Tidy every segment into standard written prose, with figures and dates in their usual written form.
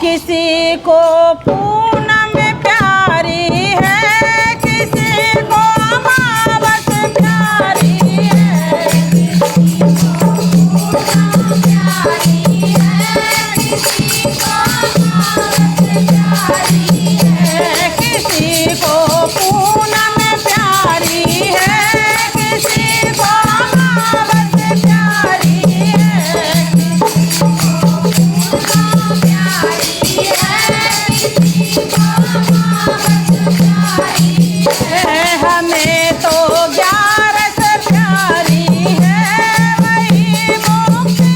किसी को पूनम प्यारी है, किसी को अमावस प्यारी है, किसी को पूनम प्यारी है, किसी को अमावस प्यारी है, किसी को पूनम प्यारी है, किसी को अमावस प्यारी है, किसी को पूनम प्यारी है, किसी को अमावस प्यारी है। हमें तो 11 प्यारी है, वही मुक्ति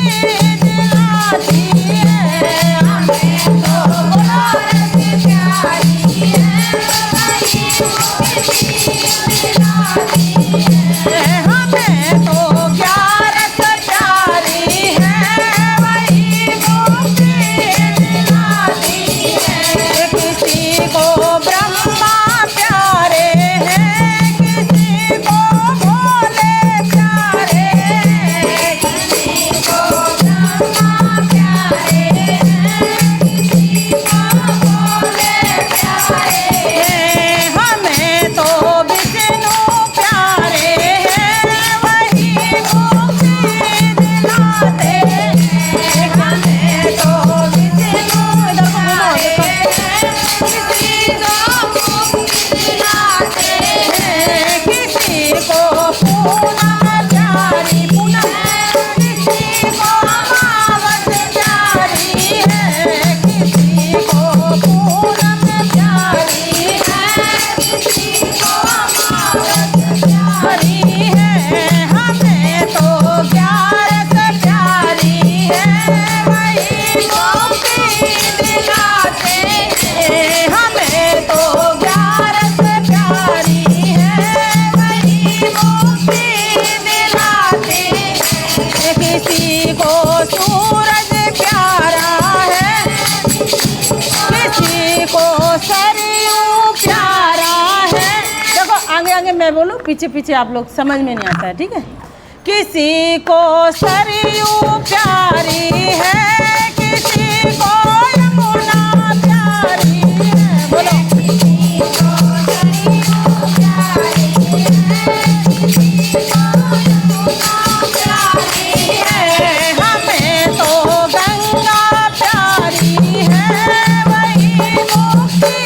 दिलाती है। हमें तो 11 प्यारी है, वही मुक्ति दिलाती है। हमें तो 11 प्यारी है, वही मुक्ति दिलाती है। किसी को ब्रह्मा प्यारे हैं, किसी को भोले प्यारे हैं, किसी को ब्रह्मा प्यारे हैं, किसी को भोले प्यारे हैं। हमें तो विष्णु प्यारे हैं, वही मुक्ति दिलाते हैं। हमें तो विष्णु प्यारे हैं, किसी को मुक्ति दिलाते हैं। किसी को पूनम प्यारी पूनम, किसी को अमावस प्यारी है, किसी को पूनम प्यारी है, किसी को अमावस प्यारी है। हमें तो 11 प्यारी है, वही मुक्ति दिलाते हैं। हमें तो 11 प्यारी है, वही मुक्ति दिलाते हैं। किसी को सूरज प्यारा है, किसी को सरयू प्यारा है। देखो आगे आगे मैं बोलूँ, पीछे पीछे आप लोग, समझ में नहीं आता है, ठीक है। किसी को सरयू प्यारी है, किसी को यमुना प्यारी है। बोलो किसी को सरयू प्यारी है, किसी को यमुना प्यारी है। हमें तो गंगा प्यारी है, वही मुक्ति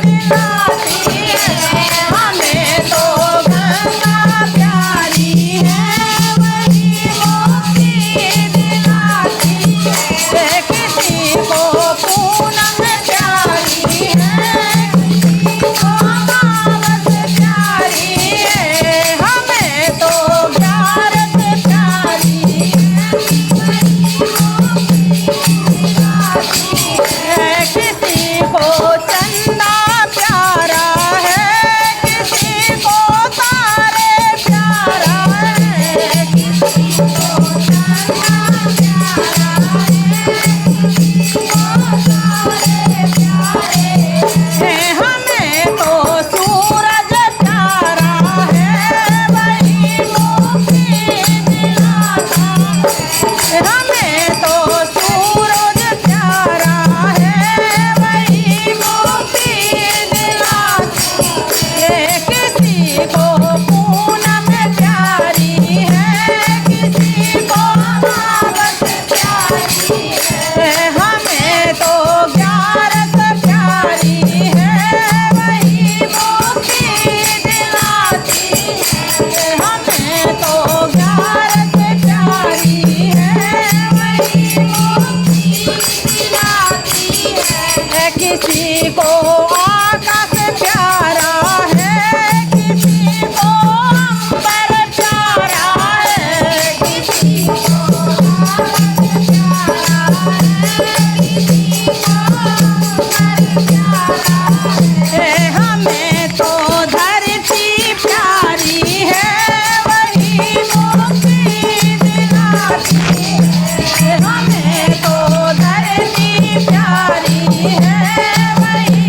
दिलाती है। हमें तो गंगा प्यारी है, वही मुक्ति दिलाती है। किसी को पूनम प्यारी है, किसी को अमावस प्यारी है। हमें तो 11 प्यारी है, वही मुक्ति दिलाती है। किसी को चंदा प्यारा है, किसी को तारे प्यारा है, किसी को चंदा प्यारा है, किसी को तारे प्यारे हैं। हमें तो सूरज प्यारा है, वही मुक्ति दिलाता है। हमें तो सूरज प्यारा है, वही मुक्ति दिलाता है। किसी को पूनम प्यारी है, किसी को अमावस प्यारी है। हमें तो 11 प्यारी है, वही मुक्ति दिलाती है। हमें तो 11 प्यारी है, वही मुक्ति दिलाती है। किसी को आकाश प्यारा है, किसी को अंबर प्यारा है, किसी को आकाश प्यारा है, किसी को अंबर प्यारा है। हमें तो धरती प्यारी है, वही मुक्ति दिलाती है। हमें तो धरती प्यारी है, वही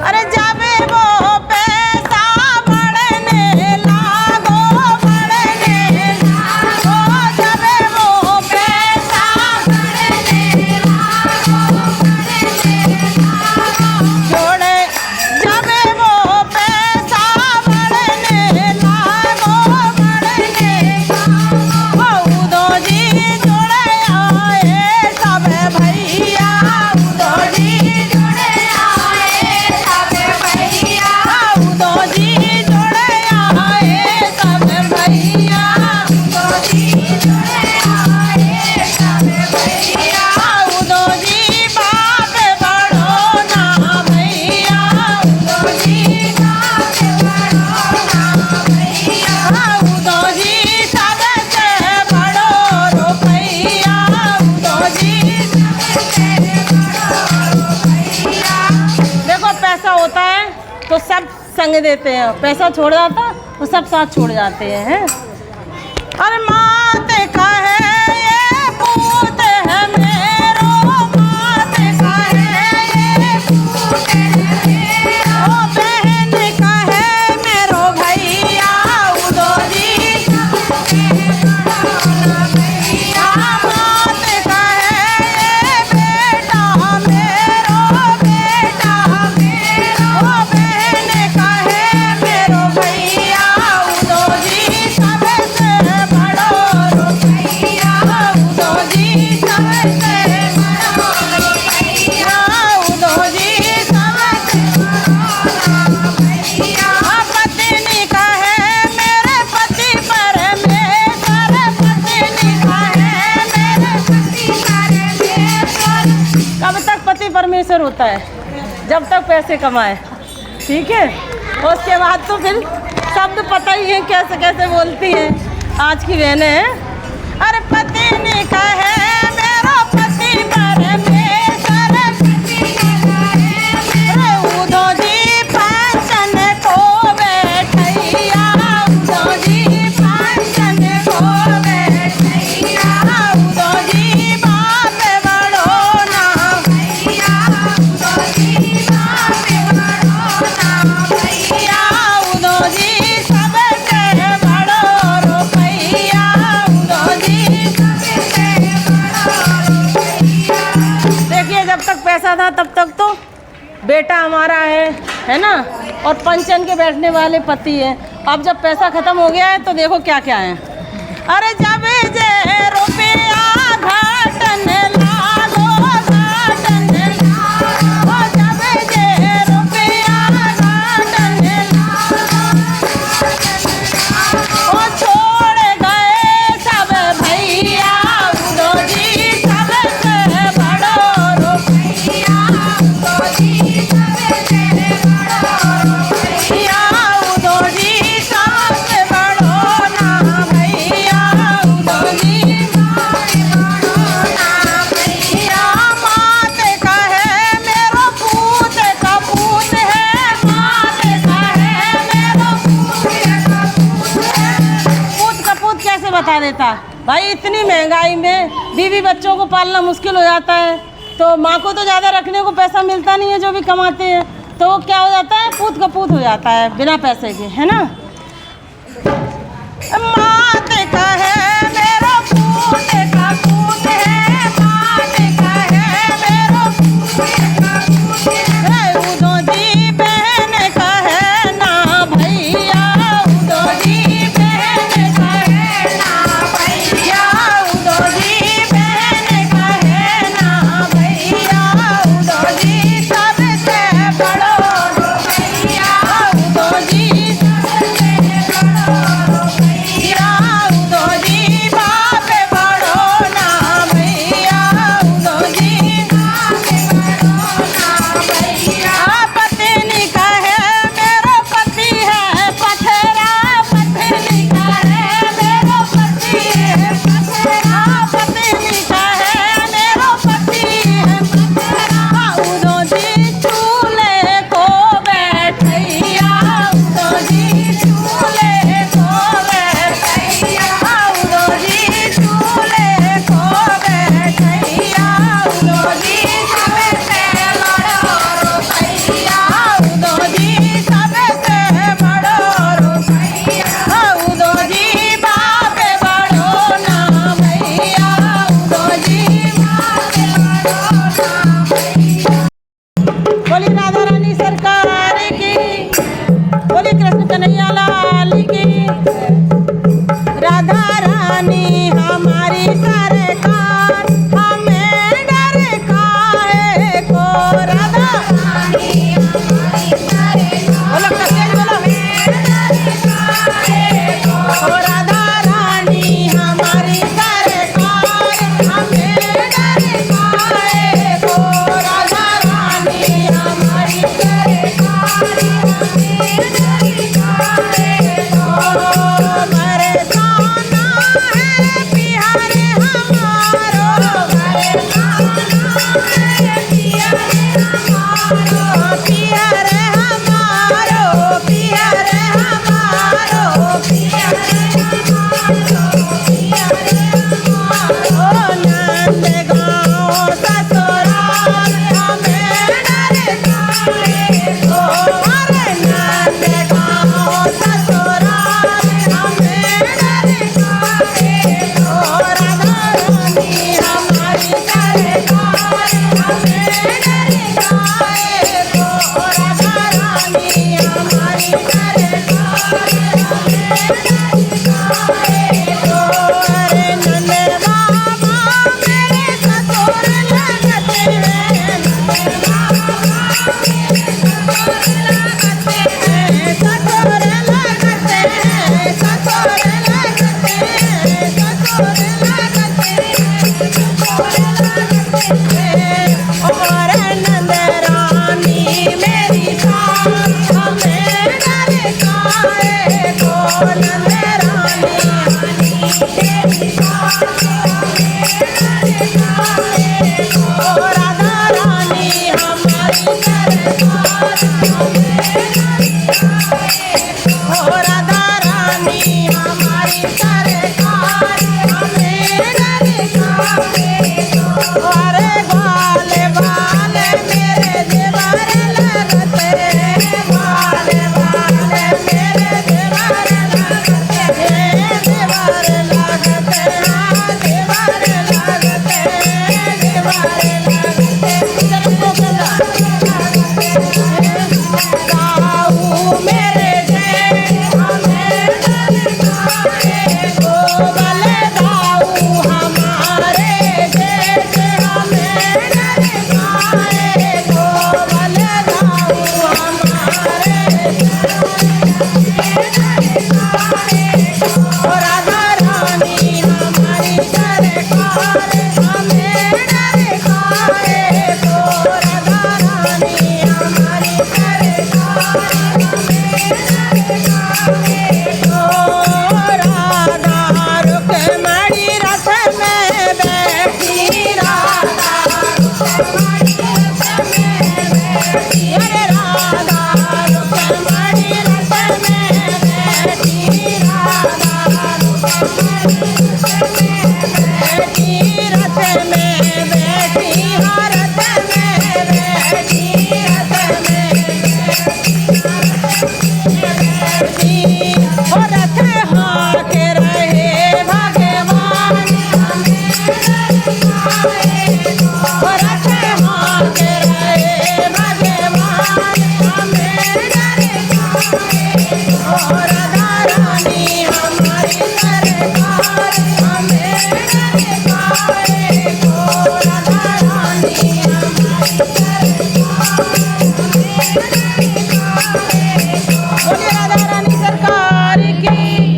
अरे जाबे वो पैसा बढ़ने लागो, बढ़ने लागो, जाबे वो पैसा बढ़ने लागो, बढ़ने लागो, जोड़े जाबे वो पैसा बढ़ने लागो, बढ़ने लागो, उदो जी जोड़े आए सब भैया, उदो जी जोड़े आए सब भैया, उदो जी जोड़े आए सब भैया, उदो जी जोड़े आए सब भैया, उदो जी बाप बड़ो ना भैया, उदो जी बाप बड़ो ना भैया, उदो जी सबसे बड़ो रुपैया, उदो जी सबसे बड़ो रुपैया। देखो पैसा होता है तो सब संग देते हैं, पैसा छोड़ जाता तो सब साथ छोड़ जाते हैं। अरे मात का है ये पूत है मेरो, मात का है ये पूत है मेरो, बहन का है मेरो भैया, उदो जी सबसे बड़ो भैया, मात का है ये बेटा मेरो, बेटा मेरो, बहन का है मेरो भैया, उदो जी सबसे बड़ो रुपैया, उदो जी सबसे बड़ो रुपैया, उदो जी सबसे बड़ो रुपैया। पत्नी का है मेरे पति परमेश्वर, पत्नी का है मेरे पति परमेश्वर। कब तक पति परमेश्वर होता है? जब तक पैसे कमाए, ठीक है। उसके बाद तो फिर शब्द पता ही है कैसे कैसे बोलती हैं आज की बहनें हैं। अरे पत्नी का है मेरा पति परमेश्वर, पत्नी का है मेरा, उदो जी पेंशन को बैठैया, उदो जी पेंशन को बैठैया, उदो जी बाप बड़ो ना भैया, उदो जी बाप बड़ो ना भैया, उदो जी सबसे बड़ो रुपैया, उदो जी सबसे बड़ो रुपैया। देखिए जब तक पैसा था तब तक तो बेटा हमारा है ना, और पंचन के बैठने वाले पति है। अब जब पैसा खत्म हो गया है तो देखो क्या क्या है। अरे जब जे रुपया घाटन लागो, घाटन लागो, जब जे रुपया घाटन लागो, छोड़ गए सब भैया, उदो जी सबसे बड़ो रुपैया, उदो जी सबसे बड़ो रुपैया, उदो जी सबसे बड़ो ना भैया, उदो जी सबसे बड़ो ना भैया, मात का है मेरो पूत का पूत है, मात का है मेरो पूत का पूत है। पूत का पूत कैसे बता देता भाई? इतनी महंगाई में बीवी बच्चों को पालना मुश्किल हो जाता है, तो माँ को तो ज़्यादा रखने को पैसा मिलता नहीं है जो भी कमाते हैं, तो वो क्या हो जाता है, पूत का पूत हो जाता है बिना पैसे के, है ना। मात का है मेरो पूत का पूत है, मात का है मेरो पूत का पूत है, उदो जी बहन का है ना भैया, उदो जी बहन का है ना भैया, उदो जी बहन का है ना भैया, उदो जी सबसे बड़ो रुपैया, उदो जी सबसे बड़ो रुपैया। Bye.